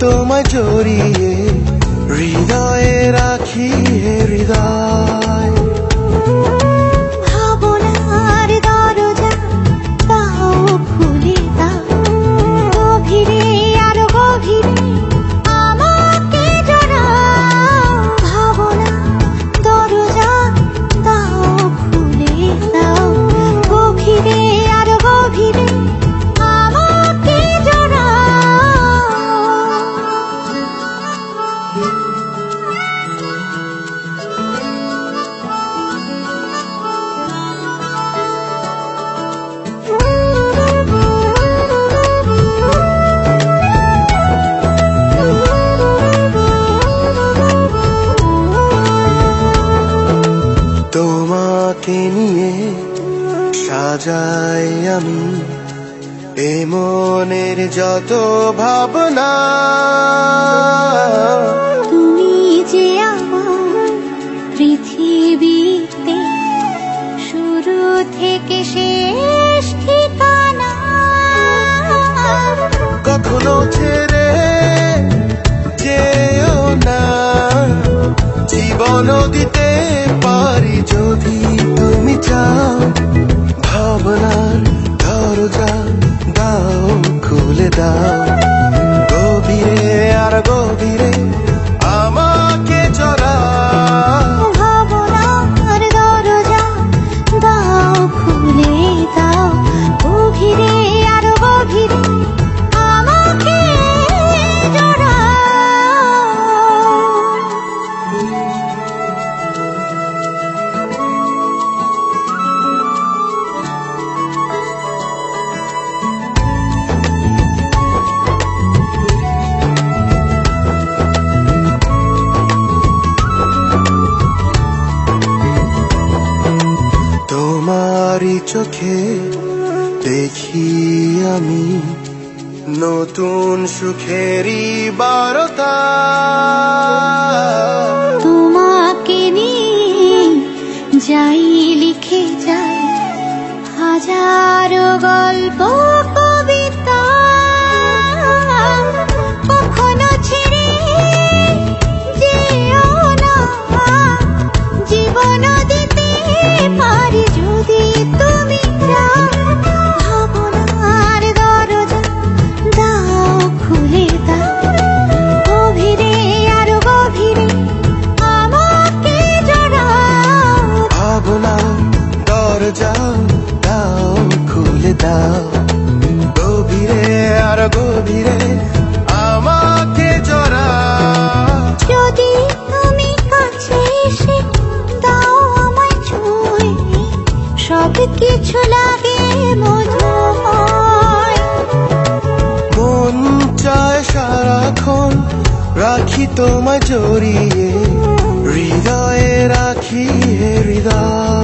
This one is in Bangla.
তোমায় জড়িয়ে, হৃদয়ে রাখি হে হৃদয়। ভাবনার দরজা দাও খুলে দাও, গভীরে আরো গভীরে আমাকে জড়াও। ভাবনার দরজা দাও খুলে দাও, গভীরে আরো গভীরে আমাকে জড়াও। তোমাকে নিয়ে সাজাই আমি এ মনের যত ভাবনা। তুমি যে আমার পৃথিবীতে শুরু থেকে শেষ ঠিকানা। কখনো ছেড়ে যেও না, জীবন দিতে পারি যদি তুমি চাও। ভাবনার দরজা দাও খুলে দাও, গভীরে আর গভীরে আমাকে জড়াও। ভাবনার দরজা দাও খুলে দাও, গভীরে আরো গভীরে আমাকে জড়াও। তোমারই চোখে দেখি আমি নতুন সুখেরই বারতা। তোমাকে নিয়ে যাই লিখে যাই হাজারো গল্প কবিতা। কখনো ছেড়ে যেও না, জীবন দিতে পারি যদি তুমি চাও। ভাবনার দরজা দাও খুলে দাও, গভীরে আরো গভীরে আমাকে জড়াও। ভাবনার দরজা দাও খুলে দাও, গভীরে আর গভীরে আমাকে জড়াও। যদি তুমি কাছে এসে দাও আমায় ছুঁয়ে, সব কিছু লাগে মধুময়। মন চায় সারাক্ষণ রাখি তোমায় জড়িয়ে, হৃদয়ে রাখি হে হৃদয়।